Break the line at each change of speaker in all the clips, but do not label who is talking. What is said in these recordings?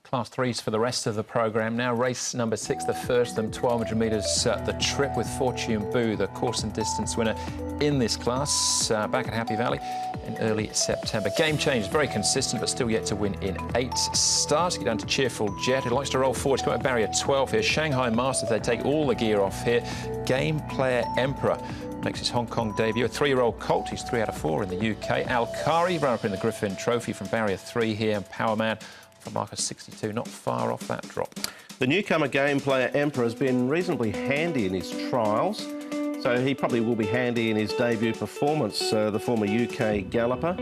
Class 3s for the rest of the programme now. Race number 6, the first of them, 1,200 metres the trip with Fortune Boo, the course and distance winner in this class, back at Happy Valley in early September. Game change, very consistent, but still yet to win in 8 starts. Get down to Cheerful Jet, who likes to roll forward. He's got a barrier 12 here. Shanghai Masters, they take all the gear off here. Game Player Emperor makes his Hong Kong debut. A 3-year-old colt, he's 3 out of 4 in the UK. Alkari, runner-up in the Griffin Trophy from barrier 3 here. And Power Man for marker 62, not far off that drop.
The newcomer Game Player Emperor has been reasonably handy in his trials, so he probably will be handy in his debut performance, the former UK galloper.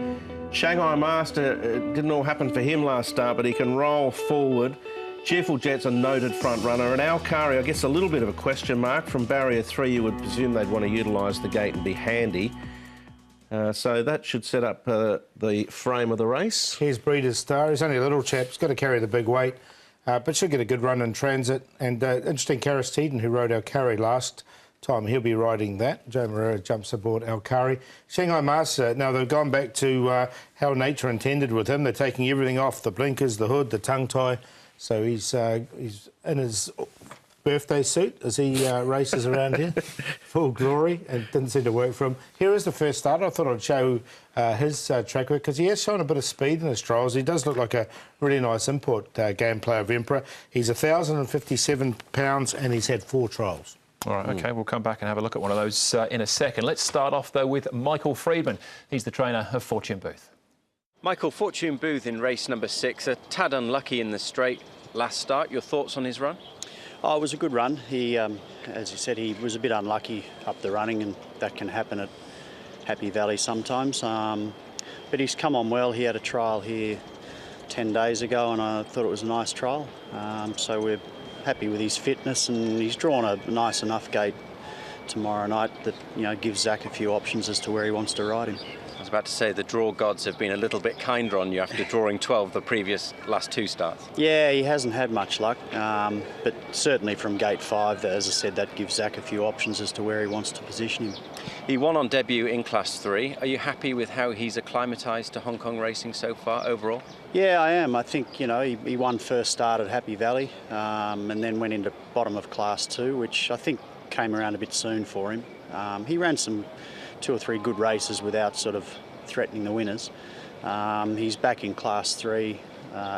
Shanghai Master, didn't all happen for him last start, but he can roll forward. Cheerful Jet's a noted front runner, and Alkari, I guess, a little bit of a question mark. From barrier 3, you would presume they'd want to utilise the gate and be handy. So that should set up the frame of the race.
Here's Breeder's Star. He's only a little chap. He's got to carry the big weight, but should get a good run in transit. And interesting, Karis Teedon, who rode Alkari last time, he'll be riding that. Joe Moreira jumps aboard Alkari. Shanghai Master, now they've gone back to how nature intended with him. They're taking everything off, the blinkers, the hood, the tongue tie. So he's in his birthday suit as he races around here, full glory, and didn't seem to work for him. Here is the first start. I thought I'd show his track record, because he has shown a bit of speed in his trials. He does look like a really nice import Game Player of Emperor. He's 1,057 pounds and he's had 4 trials.
All right, OK, we'll come back and have a look at one of those in a second. Let's start off, though, with Michael Friedman. He's the trainer of Fortune Booth.
Michael, Fortune Booth in race number 6, a tad unlucky in the straight last start. Your thoughts on his run?
Oh, it was a good run. He, as you said, he was a bit unlucky up the running, and that can happen at Happy Valley sometimes. But he's come on well. He had a trial here 10 days ago, and I thought it was a nice trial. So we're happy with his fitness, and he's drawn a nice enough gate tomorrow night that, you know, gives Zach a few options as to where he wants to ride him.
I was about to say the draw gods have been a little bit kinder on you after drawing 12 the last 2 starts.
Yeah, he hasn't had much luck, but certainly from gate 5, as I said, that gives Zach a few options as to where he wants to position him.
He won on debut in Class 3. Are you happy with how he's acclimatised to Hong Kong racing so far overall? Yeah,
I am. I think, you know, he won first start at Happy Valley and then went into bottom of Class 2, which I think came around a bit soon for him. He ran some 2 or 3 good races without sort of threatening the winners. He's back in Class 3.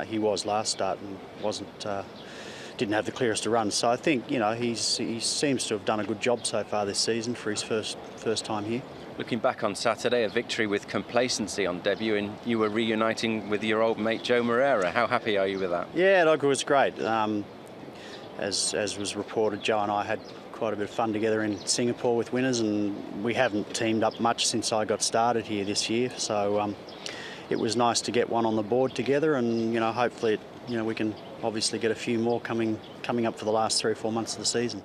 He was last start and didn't have the clearest to run. So I think, you know, he seems to have done a good job so far this season for his first time here.
Looking back on Saturday, a victory with complacency on debut, and you were reuniting with your old mate Joe Moreira. How happy are you with that?
Yeah, look, it was great. As was reported, Joe and I had quite a bit of fun together in Singapore with winners, and we haven't teamed up much since I got started here this year. So it was nice to get one on the board together, and, you know, hopefully, you know, we can obviously get a few more coming up for the last 3 or 4 months of the season.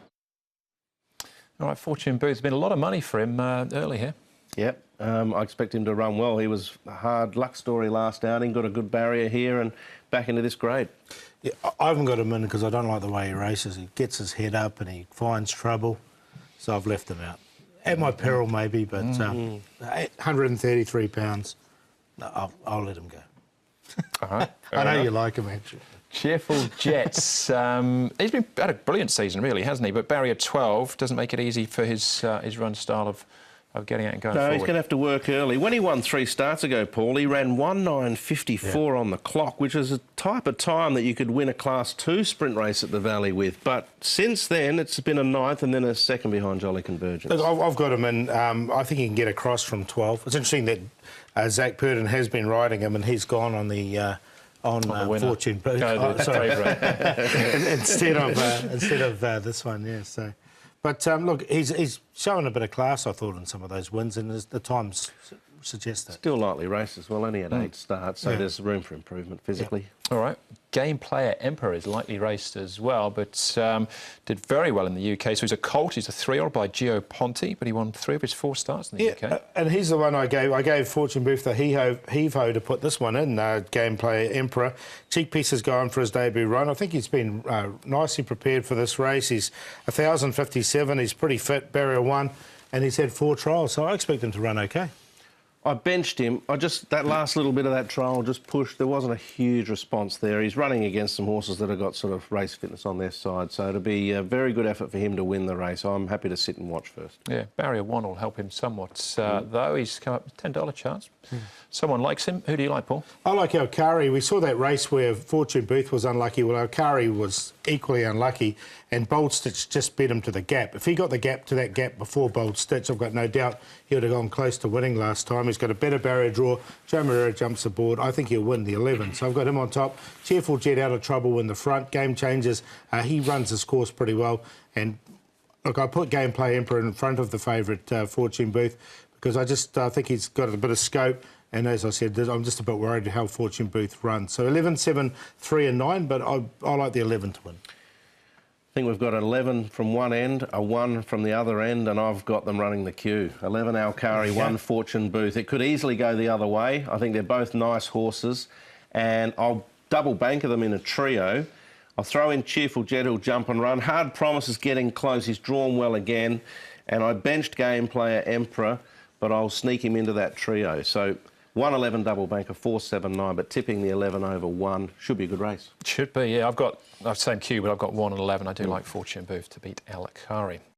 All right, Fortune Booth, there's been a lot of money for him early here.
Yep, I expect him to run well. He was a hard luck story last outing, got a good barrier here and back into this grade.
Yeah, I haven't got him in because I don't like the way he races. He gets his head up and he finds trouble, so I've left him out. At my peril, maybe, but 133 pounds, I'll let him go.
All right.
I know you like him, actually.
Cheerful Jets. He's had a brilliant season, really, hasn't he? But barrier 12 doesn't make it easy for his run style of getting out and going forward.
No, he's going to have to work early. When he won 3 starts ago, Paul, he ran 1:9.54 on the clock, which is a type of time that you could win a Class 2 sprint race at the Valley with. But since then, it's been a 9th and then a 2nd behind Jolly Convergence.
Look, I've got him in. I think he can get across from 12. It's interesting that Zach Purdon has been riding him, and he's gone on the Fortune Booth. Instead of this one, yeah. So. But look, he's showing a bit of class, I thought, in some of those wins, and the times suggest that.
Still lightly raced as well, only had 8 starts, so there's room for improvement physically.
Yeah. All right. Game Player Emperor is lightly raced as well, but did very well in the UK. So he's a colt. He's a 3-year-old by Gio Ponti, but he won 3 of his 4 starts in the UK.
And he's the one I gave Fortune Booth the heave-ho to put this one in, Game Player Emperor. Cheek Piece is going for his debut run. I think he's been nicely prepared for this race. He's 1,057. He's pretty fit, barrier 1, and he's had 4 trials, so I expect him to run OK.
I benched him. That last little bit of that trial just pushed. There wasn't a huge response there. He's running against some horses that have got sort of race fitness on their side, so it'll be a very good effort for him to win the race. I'm happy to sit and watch first.
Yeah, Barrier 1 will help him somewhat, though. He's come up with a $10 chance. Someone likes him. Who do you like, Paul?
I like Alkari. We saw that race where Fortune Booth was unlucky. Well, Alkari was equally unlucky, and Bold Stitch just beat him to the gap. If he got the gap to that gap before Bold Stitch, I've got no doubt he would have gone close to winning last time. He's got a better barrier draw. Joe Moreira jumps aboard. I think he'll win the 11. So I've got him on top. Cheerful Jet out of trouble in the front. Game Changers. He runs his course pretty well. And look, I put Gameplay Emperor in front of the favourite Fortune Booth because I just think he's got a bit of scope. And as I said, I'm just a bit worried how Fortune Booth runs. So 11, 7, 3 and 9, but I like the 11 to win.
I think we've got 11 from one end, a 1 from the other end, and I've got them running the queue. 11 Alkari, 1 Fortune Booth. It could easily go the other way. I think they're both nice horses, and I'll double banker them in a trio. I'll throw in Cheerful Jet, who'll jump and run. Hard Promise is getting close. He's drawn well again. And I benched Game Player Emperor, but I'll sneak him into that trio. So 1, 11 double banker, 4, 7, 9, but tipping the 11 over 1 should be a good race.
Should be, yeah. I've got the same queue, but I've got 1 and 11. I do like Fortune Booth to beat Alkari.